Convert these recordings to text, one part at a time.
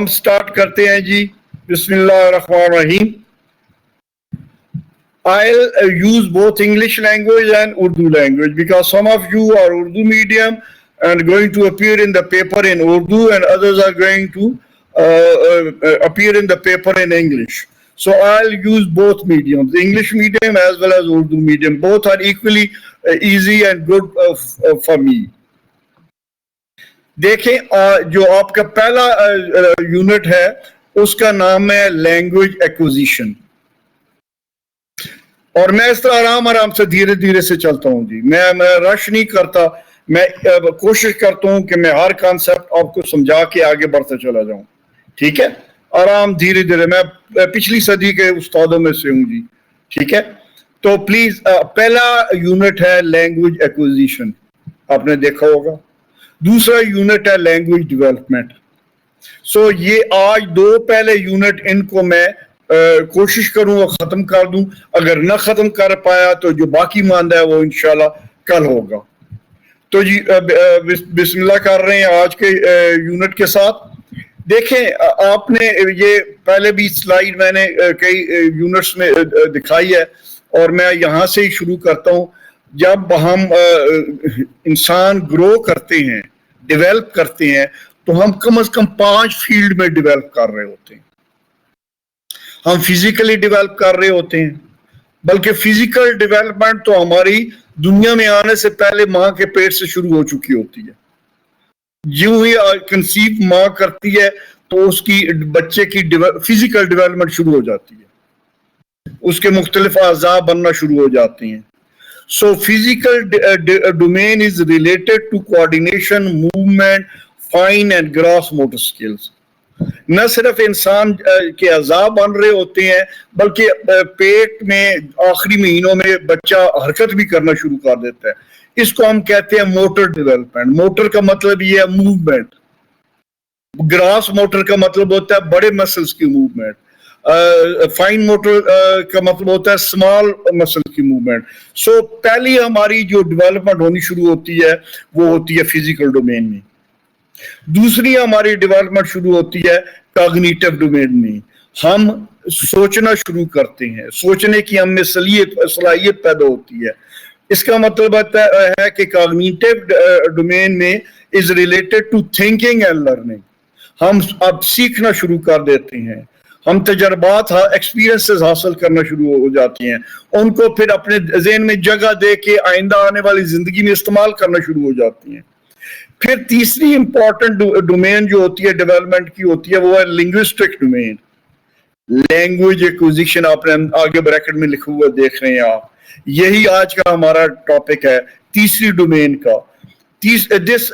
ہم سٹارٹ کرتے ہیں جی. بسم اللہ الرحمن الرحیم. I'll use both English language and Urdu language because some of you are Urdu medium and going to appear in the paper in Urdu and others are going to appear in the paper in English. So I'll use both mediums, English medium as well as Urdu medium. Both are equally easy and good for me. دیکھیں جو آپ کا پہلا unit ہے اس کا نام ہے language acquisition. اور میں اس طرح آرام سے دھیرے دھیرے سے چلتا ہوں جی. میں رش نہیں کرتا. میں کوشش کرتا ہوں کہ میں ہر کانسیپٹ آپ کو سمجھا کے آگے بڑھتا چلا جاؤں. ٹھیک ہے, آرام دھیرے دھیرے. میں پچھلی صدی کے استادوں میں سے ہوں جی. ٹھیک ہے, تو پلیز پہلا یونٹ ہے لینگویج ایکوزیشن, آپ نے دیکھا ہوگا. دوسرا یونٹ ہے لینگویج ڈیولپمنٹ. سو یہ آج دو پہلے یونٹ ان کو میں کوشش کروں اور ختم کر دوں. اگر نہ ختم کر پایا تو جو باقی ماندہ ہے وہ انشاءاللہ کل ہوگا. تو جی بسم اللہ کر رہے ہیں آج کے یونٹ کے ساتھ. دیکھیں آپ نے یہ پہلے بھی سلائیڈ میں نے کئی یونٹس میں دکھائی ہے اور میں یہاں سے ہی شروع کرتا ہوں. جب ہم انسان گرو کرتے ہیں, ڈیولپ کرتے ہیں, تو ہم کم از کم 5 فیلڈ میں ڈیولپ کر رہے ہوتے ہیں. ہم فزیکلی ڈیولپ کر رہے ہوتے ہیں, بلکہ فزیکل ڈیولپمنٹ تو ہماری دنیا میں آنے سے پہلے ماں کے پیٹ سے شروع ہو چکی ہوتی ہے. جو ہی کنسیو ماں کرتی ہے تو اس کی بچے کی فزیکل ڈیولپمنٹ شروع ہو جاتی ہے, اس کے مختلف اعضاء بننا شروع ہو جاتے ہیں. So physical domain is related to coordination, movement, fine and gross motor skills. نہ صرف انسان کے اعضاء بن رہے ہوتے ہیں بلکہ پیٹ میں آخری مہینوں میں بچہ حرکت بھی کرنا شروع کر دیتا ہے. اس کو ہم کہتے ہیں موٹر ڈیولپمنٹ. موٹر کا مطلب یہ ہے موومنٹ. گراس موٹر کا مطلب ہوتا ہے بڑے مسلز کی موومنٹ. فائن موٹر کا مطلب ہوتا ہے اسمال مسل کی موومنٹ. سو پہلی ہماری جو ڈیولپمنٹ ہونی شروع ہوتی ہے وہ ہوتی ہے فزیکل ڈومین میں. دوسری ہماری ڈیولپمنٹ شروع ہوتی ہے کاگنیٹو ڈومین میں. ہم سوچنا شروع کرتے ہیں, سوچنے کی ہم میں صلاحیت پیدا ہوتی ہے. اس کا مطلب ہے کہ کاگنیٹو ڈومین میں is related to thinking and learning. ہم اب سیکھنا شروع کر دیتے ہیں. ہم تجربات ایکسپیرینسز حاصل کرنا شروع ہو جاتی ہیں, ان کو پھر اپنے ذہن میں جگہ دے کے آئندہ آنے والی زندگی میں استعمال کرنا شروع ہو جاتی ہیں. پھر تیسری امپورٹنٹ ڈومین جو ہوتی ہے ڈیولپمنٹ کی ہوتی ہے وہ ہے لنگوسٹک ڈومین. لینگویج ایکوزیشن آپ نے آگے بریکٹ میں لکھا ہوا دیکھ رہے ہیں آپ. یہی آج کا ہمارا ٹاپک ہے تیسری ڈومین کا. This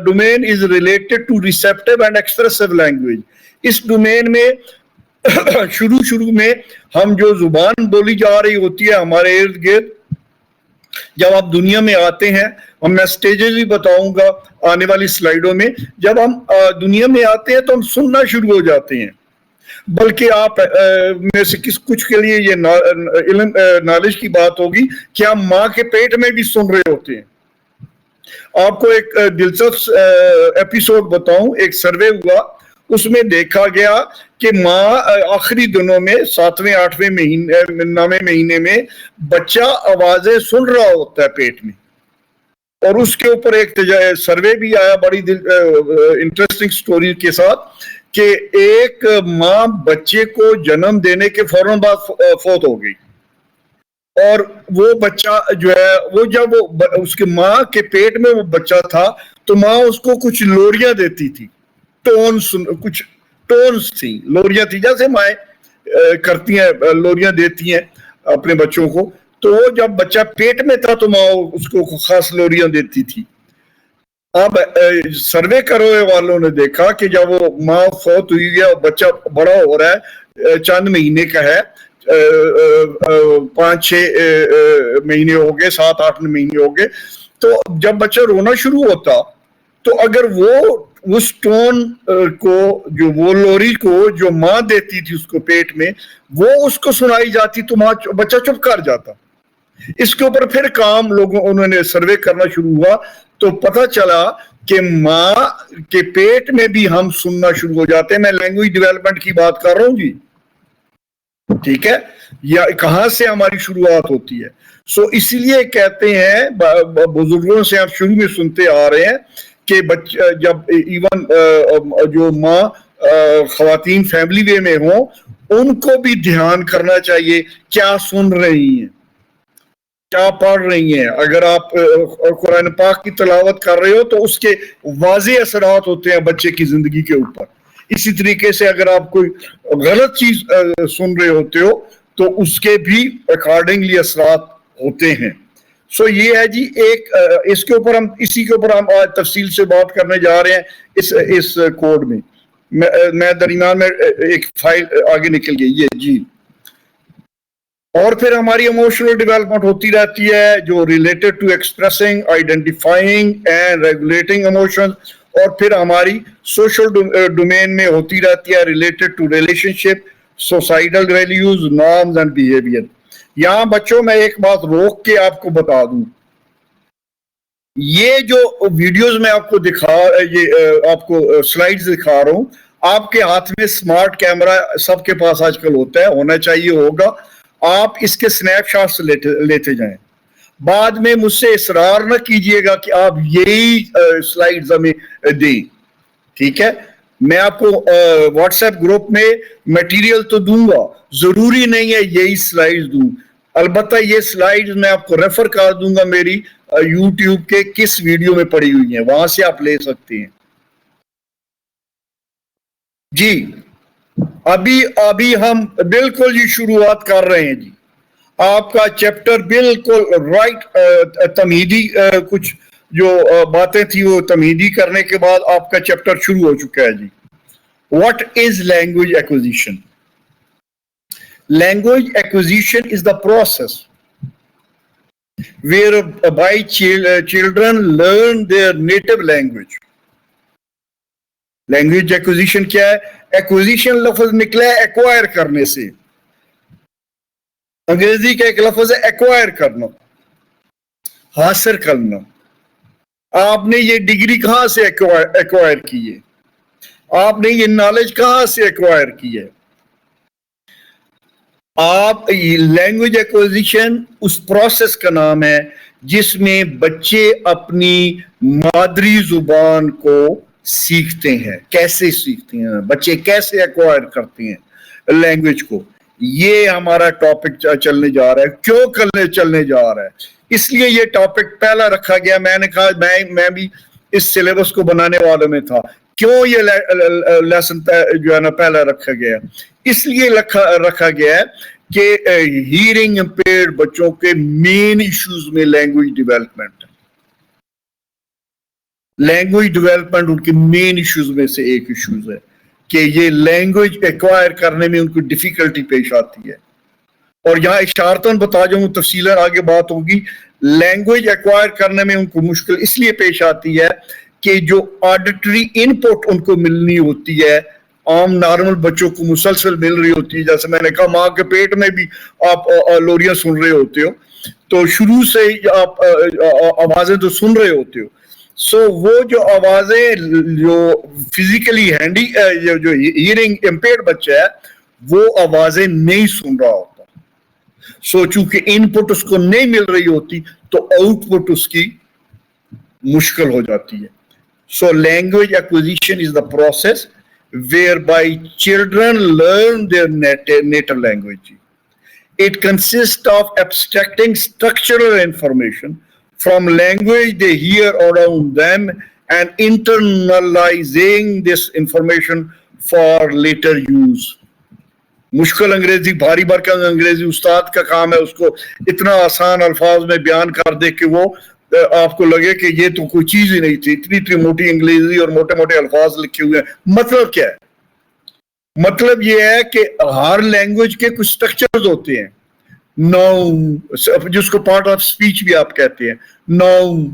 domain is related to receptive and expressive language. اس ڈومین میں شروع میں ہم جو زبان بولی جا رہی ہوتی ہے ہمارے ارد گرد, جب آپ دنیا میں آتے ہیں, اور میں سٹیجز بھی بتاؤں گا آنے والی سلائیڈوں میں, جب ہم دنیا میں آتے ہیں تو ہم سننا شروع ہو جاتے ہیں. بلکہ آپ میں سے کچھ کے لیے یہ علم نالج کی بات ہوگی کہ ہم ماں کے پیٹ میں بھی سن رہے ہوتے ہیں. آپ کو ایک دلچسپ ایپیسوڈ بتاؤں. ایک سروے ہوا, اس میں دیکھا گیا کہ ماں آخری دنوں میں 7ویں 8ویں مہینے 9ویں مہینے میں بچہ آوازیں سن رہا ہوتا ہے پیٹ میں. اور اس کے اوپر ایک سروے بھی آیا بڑی انٹرسٹنگ سٹوری کے ساتھ کہ ایک ماں بچے کو جنم دینے کے فوراً بعد فوت ہو گئی. اور وہ بچہ جو ہے وہ جب اس کے ماں کے پیٹ میں وہ بچہ تھا تو ماں اس کو کچھ لوریاں دیتی تھی. کچھ ٹونز تھیں, لوریاں تھی, جیسے مائیں کرتی ہیں لوریاں دیتی ہیں اپنے بچوں کو. تو جب بچہ پیٹ میں تھا تو ماں اس کو خاص لوریاں دیتی تھی. اب سروے کرنے والوں نے دیکھا کہ جب وہ ماں فوت ہوئی ہے اور بچہ بڑا ہو رہا ہے, چند مہینے کا ہے, 5-6 مہینے ہو گئے, 7-8 مہینے ہو گئے, تو جب بچہ رونا شروع ہوتا تو اگر وہ اس ٹون کو جو وہ لوری کو جو ماں دیتی تھی اس کو پیٹ میں وہ اس کو سنائی جاتی تو بچہ چپ کر جاتا. اس کے اوپر پھر کام انہوں نے سروے کرنا شروع ہوا تو پتہ چلا کہ ماں کے پیٹ میں بھی ہم سننا شروع ہو جاتے ہیں. میں لینگویج ڈیولپمنٹ کی بات کر رہا ہوں جی, ٹھیک ہے, یا کہاں سے ہماری شروعات ہوتی ہے. سو اسی لیے کہتے ہیں بزرگوں سے آپ شروع میں سنتے آ رہے ہیں کہ جب ایون جو ماں خواتین فیملی وے میں ہوں ان کو بھی دھیان کرنا چاہیے کیا سن رہی ہیں, کیا پڑھ رہی ہیں. اگر آپ قرآن پاک کی تلاوت کر رہے ہو تو اس کے واضح اثرات ہوتے ہیں بچے کی زندگی کے اوپر. اسی طریقے سے اگر آپ کوئی غلط چیز سن رہے ہوتے ہو تو اس کے بھی اکارڈنگلی اثرات ہوتے ہیں. سو یہ ہے جی ایک اس کے اوپر اسی کے اوپر ہم آج تفصیل سے بات کرنے جا رہے ہیں اس کوڈ میں. میں درمیان میں ایک فائل آگے نکل گئی یہ جی. اور پھر ہماری ایموشنل ڈیولپمنٹ ہوتی رہتی ہے جو related to expressing, identifying and regulating emotion. اور پھر ہماری سوشل ڈومین میں ہوتی رہتی ہے related to relationship, societal values, norms and behaviour. یہاں بچوں میں ایک بات روک کے آپ کو بتا دوں, یہ جو ویڈیوز میں آپ کو سلائیڈز دکھا رہا ہوں, آپ کے ہاتھ میں سمارٹ کیمرہ سب کے پاس آج کل ہوتا ہے, ہونا چاہیے, ہوگا. آپ اس کے سنیپ شاٹس لیتے جائیں. بعد میں مجھ سے اصرار نہ کیجئے گا کہ آپ یہی سلائیڈز ہمیں دیں, ٹھیک ہے. میں آپ کو واٹس ایپ گروپ میں میٹیریل تو دوں گا, ضروری نہیں ہے یہی سلائیڈز دوں. البتہ یہ سلائیڈز میں آپ کو ریفر کر دوں گا میری یوٹیوب کے کس ویڈیو میں پڑی ہوئی ہیں, وہاں سے آپ لے سکتے ہیں جی. ابھی ہم بالکل یہ شروعات کر رہے ہیں جی. آپ کا چیپٹر بالکل رائٹ تمہیدی کچھ جو باتیں تھی وہ تمہیدی کرنے کے بعد آپ کا چیپٹر شروع ہو چکا ہے جی. What is language acquisition? Language acquisition is the process whereby children learn their native language. Language acquisition کیا ہے؟ Acquisition لفظ نکلا ہے acquire کرنے سے. انگریزی کا ایک لفظ ہے acquire کرنا, حاصل کرنا. آپ نے یہ ڈگری کہاں سے acquire کی ہے؟ آپ نے یہ نالج کہاں سے acquire کی ہے؟ آپ لینگویج ایکوزیشن اس پروسیس کا نام ہے جس میں بچے اپنی مادری زبان کو سیکھتے ہیں. کیسے سیکھتے ہیں بچے, کیسے ایکوائر کرتے ہیں لینگویج کو. یہ ہمارا ٹاپک چلنے جا رہا ہے. کیوں چلنے جا رہا ہے؟ اس لیے یہ ٹاپک پہلا رکھا گیا. میں نے کہا میں بھی اس سلیبس کو بنانے والوں میں تھا. کیوں یہ لیسن جو ہے نا پہلا رکھا گیا؟ اس لیے رکھا گیا ہے کہ ہیئرنگ امپیئرڈ بچوں کے مین ایشوز میں لینگویج ڈیولپمنٹ ان کے مین ایشوز میں سے ایک ایشوز ہے کہ یہ لینگویج ایکوائر کرنے میں ان کو ڈیفیکلٹی پیش آتی ہے. اور یہاں اشارتاً بتا جاؤں, تفصیلاً آگے بات ہوگی. لینگویج ایکوائر کرنے میں ان کو مشکل اس لیے پیش آتی ہے کہ جو آڈیٹری ان پٹ ان کو ملنی ہوتی ہے عام نارمل بچوں کو مسلسل مل رہی ہوتی ہے. جیسے میں نے کہا ماں کے پیٹ میں بھی آپ لوریاں سن رہے ہوتے ہو تو شروع سے آپ آوازیں تو سن رہے ہوتے ہو. سو وہ جو آوازیں جو فزیکلی ہینڈی جو ہیئرنگ امپیئرڈ بچہ ہے وہ آوازیں نہیں سن رہا ہوتا. سو چونکہ ان پٹ اس کو نہیں مل رہی ہوتی تو آؤٹ پٹ اس کی مشکل ہو جاتی ہے. So language acquisition is the process whereby children learn their native language. It consists of abstracting structural information from language they hear around them and internalizing this information for later use. مشکل انگریزی, بھاری بھرکم انگریزی استاد کا کام ہے اس کو اتنا آسان الفاظ میں بیان کر دے کہ وہ آپ کو لگے کہ یہ تو کوئی چیز ہی نہیں تھی. اتنی موٹی انگریزی اور موٹے موٹے الفاظ لکھے ہوئے ہیں. مطلب کیا ہے؟ مطلب یہ ہے کہ ہر لینگویج کے کچھ سٹرکچرز ہوتے ہیں. ناؤن, جس کو پارٹ آف سپیچ بھی آپ کہتے ہیں, ناؤن,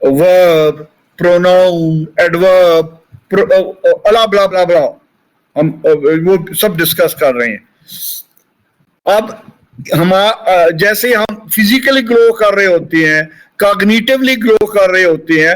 ورب, پروناؤن, ایڈورب, بلا بلا بلا بلا, ہم وہ سب ڈسکس کر رہے ہیں. اب ہم جیسے ہم فزیکلی گرو کر رہے ہوتے ہیں, کاگنیٹیولی گرو کر رہے ہوتے ہیں,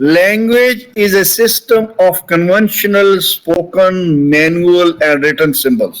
Language is a system of conventional spoken, manual and written symbols.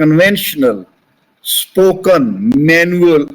conventional, spoken, manual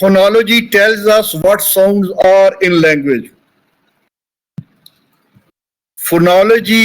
Phonology tells us what sounds are in language. Phonology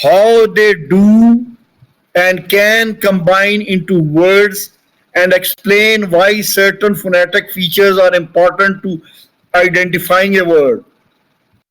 how they do and can combine into words and explain why certain phonetic features are important to identifying a word.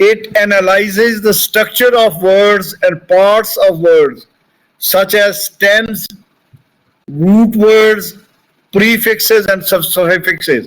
It analyzes the structure of words and parts of words such as stems, root words, prefixes and suffixes.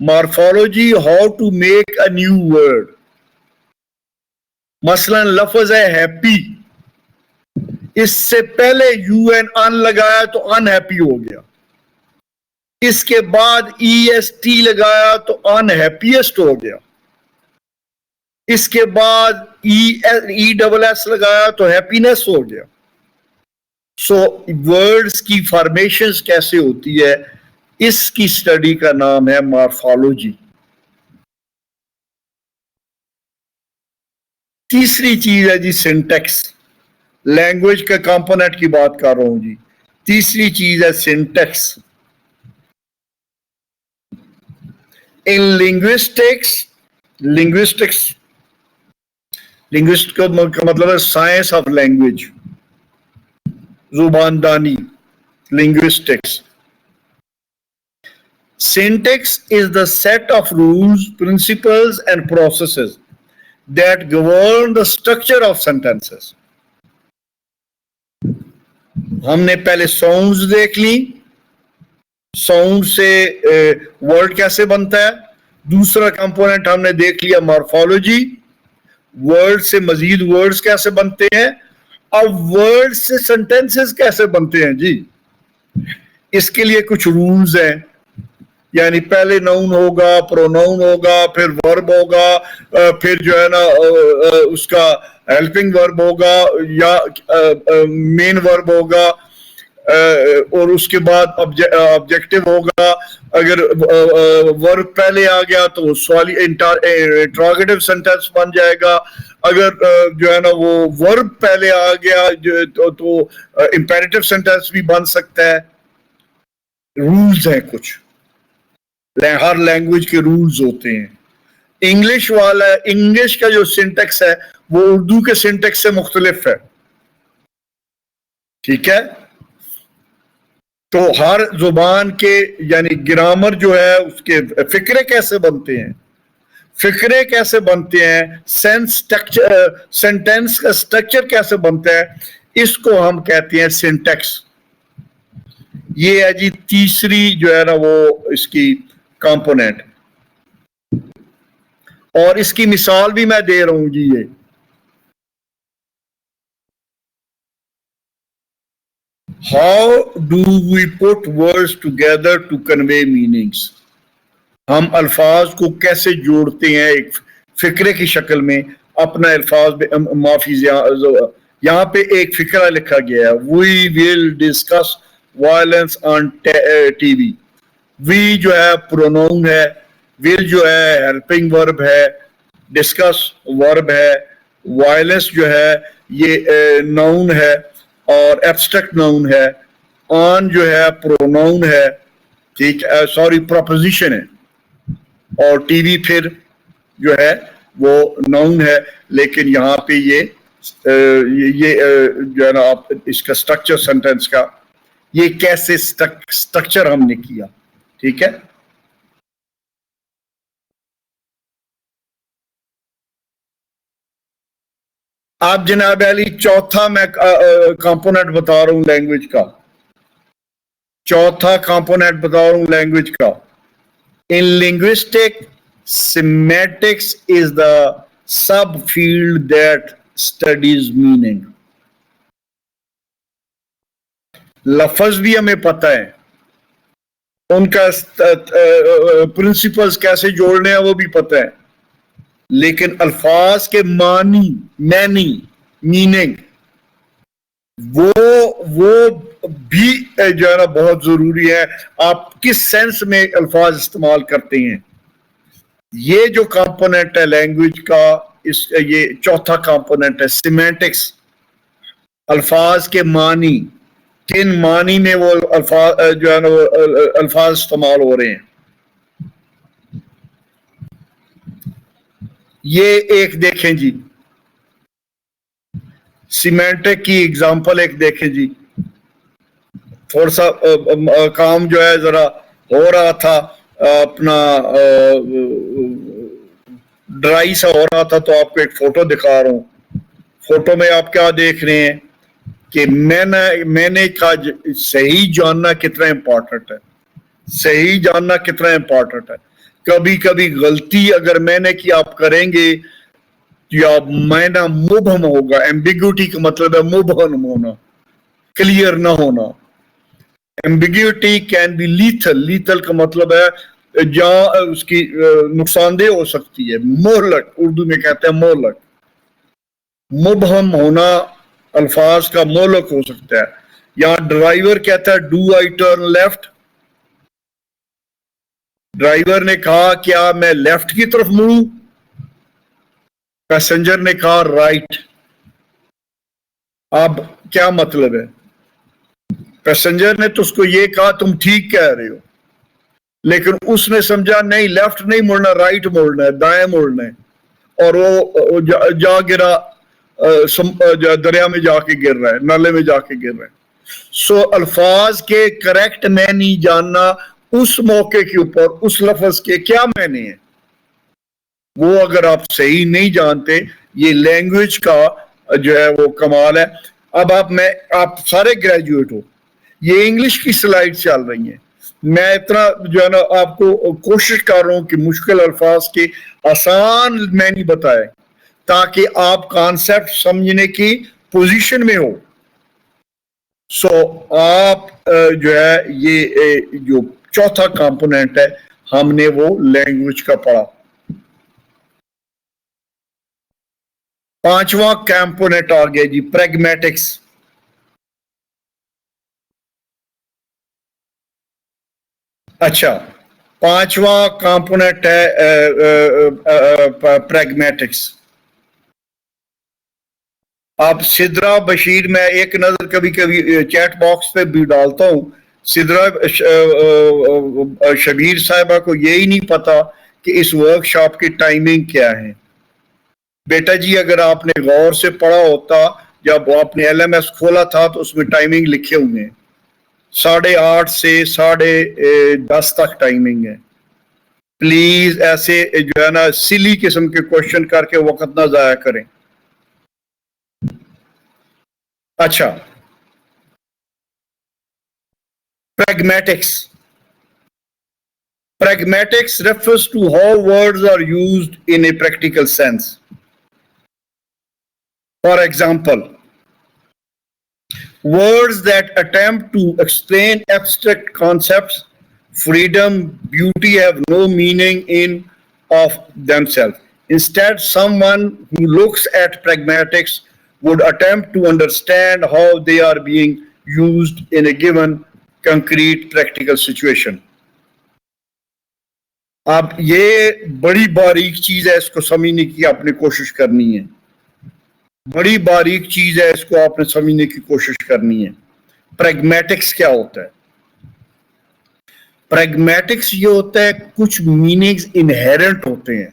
Morphology how to make a new word. مثلا لفظ ہے happy, اس سے پہلے you N ان لگایا تو in happy ہو گیا, اس کے بعد ای ایس ٹی لگایا تو ان ہیپیسٹ ہو گیا, اس کے بعد ای ڈبل ایس لگایا تو ہیپینس ہو گیا. سو ورڈز کی فارمیشنز کیسے ہوتی ہے, اس کی اسٹڈی کا نام ہے مارفالوجی. تیسری چیز ہے جی سنٹیکس. لینگویج کے کمپوننٹ کی بات کر رہا ہوں جی. تیسری چیز ہے سنٹیکس. ان لنگوسٹکس کا مطلب ہے سائنس آف لینگویج, زبان دانی, linguistics. Syntax is the set of rules, principles, and processes that govern the structure of sentences. ہم نے پہلے ساؤنڈز دیکھ لی, ساؤنڈ سے ورڈ کیسے بنتا ہے. دوسرا کمپوننٹ ہم نے دیکھ لیا مارفالوجی, ورڈ سے مزید ورڈز کیسے بنتے ہیں. اب ورڈ سے سینٹینسز کیسے بنتے ہیں جی, اس کے لیے کچھ رولز ہیں. یعنی پہلے ناؤن ہوگا, پروناؤن ہوگا, پھر ورب ہوگا, پھر جو ہے نا اس کا ہیلپنگ ورب ہوگا یا مین ورب ہوگا, اور اس کے بعد آبجیکٹو ہوگا. اگر ورب پہلے آ گیا تو سوالی انٹراگیٹو سینٹینس بن جائے گا. اگر جو ہے نا وہ ورب پہلے آ گیا تو امپیریٹو سینٹینس بھی بن سکتا ہے. رولز ہیں کچھ, ہر لینگویج کے رولز ہوتے ہیں. انگلش کا جو سنٹیکس ہے وہ اردو کے سنٹیکس سے مختلف ہے, ٹھیک ہے. تو ہر زبان کے یعنی گرامر جو ہے اس کے فقرے کیسے بنتے ہیں, سینٹینس کا سٹرکچر کیسے بنتا ہے, اس کو ہم کہتے ہیں سنٹیکس. یہ ہے جی تیسری جو ہے نا وہ اس کی کمپوننٹ, اور اس کی مثال بھی میں دے رہا ہوں جی. یہ how do we put words together to convey meanings. ہم الفاظ کو کیسے جوڑتے ہیں ایک فقرے کی شکل میں. اپنا الفاظ معافی, یہاں پہ ایک فقرہ لکھا گیا ہے, we will discuss violence on TV. We جو ہے پروناؤن ہے, ول جو ہے ہیلپنگ ورب ہے, ڈسکس ورب ہے, وائلنس جو ہے یہ ناؤن ہے اور ایبسٹریکٹ ناؤن ہے, آن جو ہے پروناؤن ہے, ٹھیک ہے, سوری پروپوزیشن ہے, اور ٹی وی پھر جو ہے وہ ناؤن ہے. لیکن یہاں پہ یہ جو ہے نا آپ اس کا سٹرکچر سینٹینس کا یہ کیسے سٹرکچر ہم نے کیا, ٹھیک ہے. آپ جناب علی چوتھا میں کمپوننٹ بتا رہا ہوں لینگویج کا, چوتھا کمپوننٹ بتا رہا ہوں لینگویج کا. In linguistics semantics is the subfield that studies meaning. لفظ بھی ہمیں پتہ ہے, ان کا پرنسپلز کیسے جوڑنے ہیں وہ بھی پتہ ہے, لیکن الفاظ کے معنی میننگ وہ بھی جو ہے نا بہت ضروری ہے. آپ کس سینس میں الفاظ استعمال کرتے ہیں. یہ جو کمپوننٹ ہے لینگویج کا, یہ چوتھا کمپوننٹ ہے سیمینٹکس. الفاظ کے معنی, کن معنی میں وہ الفاظ جو ہے نا الفاظ استعمال ہو رہے ہیں. یہ ایک دیکھیں جی, سیمینٹک کی اگزامپل ایک دیکھیں جی. تھوڑا سا کام جو ہے ذرا ہو رہا تھا, اپنا ڈرائی سا ہو رہا تھا, تو آپ کو ایک فوٹو دکھا رہا ہوں. فوٹو میں آپ کیا دیکھ رہے ہیں کہ میں نے کہا صحیح جاننا کتنا امپورٹنٹ ہے, صحیح جاننا کتنا امپورٹنٹ ہے. کبھی کبھی غلطی اگر میں نے کی آپ کریں گے یا معنی مبہم ہوگا. ایمبیگوٹی کا مطلب ہے مبہم ہونا, کلیئر نہ ہونا. Ambiguity can be lethal. Lethal کا مطلب ہے جہاں اس کی نقصان دہ ہو سکتی ہے. مہلک, اردو میں کہتے ہیں مہلک. مبہم ہونا الفاظ کا مہلک ہو سکتا ہے. یہاں ڈرائیور کہتا ہے do I turn left. Driver نے کہا کیا میں لیفٹ کی طرف مڑوں؟ پیسنجر نے کہا رائٹ. اب کیا مطلب ہے؟ پیسنجر نے تو اس کو یہ کہا تم ٹھیک کہہ رہے ہو, لیکن اس نے سمجھا نہیں لیفٹ نہیں مڑنا, رائٹ مڑنا ہے, دائیں مڑنا ہے, اور وہ جا گرا, دریا میں جا کے گر رہا ہے, نالے میں جا کے گر رہا ہے. سو الفاظ کے کریکٹ معنی جاننا اس موقع کے اوپر اس لفظ کے کیا معنی ہے, وہ اگر آپ صحیح نہیں جانتے, یہ لینگویج کا جو ہے وہ کمال ہے. اب آپ سارے گریجویٹ ہو, یہ انگلش کی سلائیڈ چل رہی ہیں, میں اتنا جو ہے نا آپ کو کوشش کر رہا ہوں کہ مشکل الفاظ کے آسان معنی بتائے تاکہ آپ کانسیپٹ سمجھنے کی پوزیشن میں ہو. سو آپ جو ہے یہ جو چوتھا کمپوننٹ ہے ہم نے وہ لینگویج کا پڑھا. پانچواں کمپوننٹ آ گیا جی پریگمیٹکس. اچھا, پانچواں کمپوننٹ ہے پریگمیٹکس. اب سدرا بشیر, میں ایک نظر کبھی کبھی چیٹ باکس پہ بھی ڈالتا ہوں, سدرا شبیر صاحبہ کو یہی نہیں پتا کہ اس ورک شاپ کی ٹائمنگ کیا ہے. بیٹا جی اگر آپ نے غور سے پڑھا ہوتا, جب آپ نے ایل ایم ایس کھولا تھا تو اس میں ٹائمنگ لکھے ہوئے ہیں, 8:30 سے 10:30 تک ٹائمنگ ہے. پلیز ایسے جو ہے نا سلی قسم کے کوشچن کر کے وقت نہ ضائع کریں. اچھا, pragmatics. Pragmatics refers to how words are used in a practical sense. For example, words that attempt to explain abstract concepts, freedom, beauty have no meaning in of themselves. Instead, someone who looks at pragmatics would attempt to understand how they are being used in a given concrete practical situation. اب یہ بڑی باریک چیز ہے, اس کو سمجھنے کی آپ نے کوشش کرنی ہے. بڑی باریک چیز ہے, اس کو آپ نے سمجھنے کی کوشش کرنی ہے. پریگمیٹکس کیا ہوتا ہے؟ پریگمیٹکس یہ ہوتا ہے کچھ میننگز انہیرنٹ ہوتے ہیں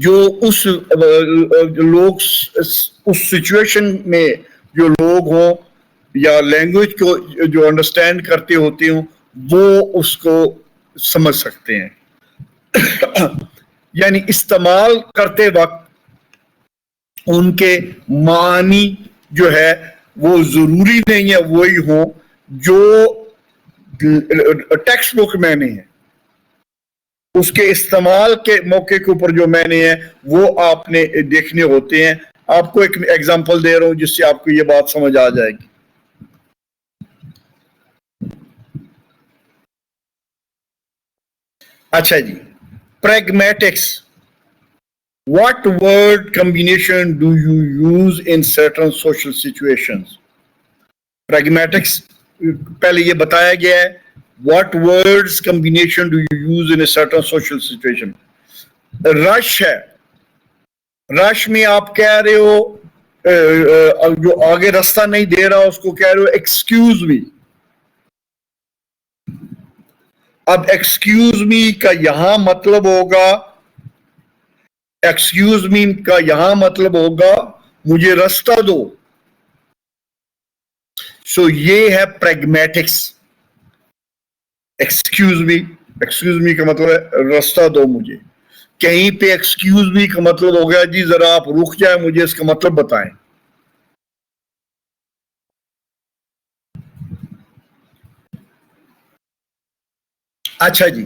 جو اس لوگ اس سچویشن میں جو لوگ ہوں یا لینگویج کو جو انڈرسٹینڈ کرتے ہوتے ہوں وہ اس کو سمجھ سکتے ہیں. یعنی استعمال کرتے وقت ان کے معنی جو ہے وہ ضروری نہیں ہے وہی ہوں جو ٹیکسٹ بک میں نہیں ہے. اس کے استعمال کے موقع کے اوپر جو میں نے ہے وہ آپ نے دیکھنے ہوتے ہیں. آپ کو ایک ایگزامپل دے رہا ہوں جس سے آپ کو یہ بات سمجھ آ جائے گی. اچھا جی, پریگمیٹکس. What word combination do you use in certain social situations? Pragmatics پہلے یہ بتایا گیا ہے. What words combination do you use in a certain social situation? رش ہے, رش میں آپ کہہ رہے ہو جو آگے راستہ نہیں دے رہا اس کو کہہ رہے ہو ایکسکیوز می. اب ایکسکیوز می کا یہاں مطلب ہوگا, ایکسکیوز می کا یہاں مطلب ہوگا مجھے راستہ دو. سو یہ ہے پریگمیٹکس. ایکسکیوز می کا مطلب ہے راستہ دو مجھے. کہیں پہ ایکسکیوز می کا مطلب ہو گیا جی ذرا آپ رک جائیں مجھے اس کا مطلب بتائیں. اچھا جی،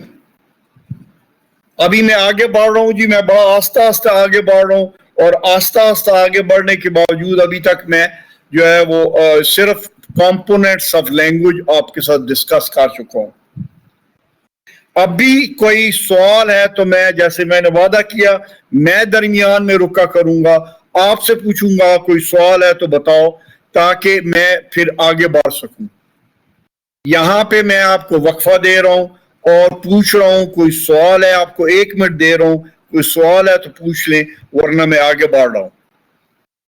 ابھی میں آگے بڑھ رہا ہوں جی، میں بڑا آہستہ آہستہ آگے بڑھ رہا ہوں، اور آہستہ آہستہ آگے بڑھنے کے باوجود ابھی تک میں جو ہے وہ صرف کمپوننٹس آف لینگویج آپ کے ساتھ ڈسکس کر چکا ہوں. اب بھی کوئی سوال ہے تو میں جیسے میں نے وعدہ کیا میں درمیان میں رکا کروں گا، آپ سے پوچھوں گا کوئی سوال ہے تو بتاؤ تاکہ میں پھر آگے بڑھ سکوں. یہاں پہ میں آپ کو وقفہ دے رہا ہوں اور پوچھ رہا ہوں کوئی سوال ہے، آپ کو 1 منٹ دے رہا ہوں، کوئی سوال ہے تو پوچھ لیں ورنہ میں آگے بڑھ رہا ہوں.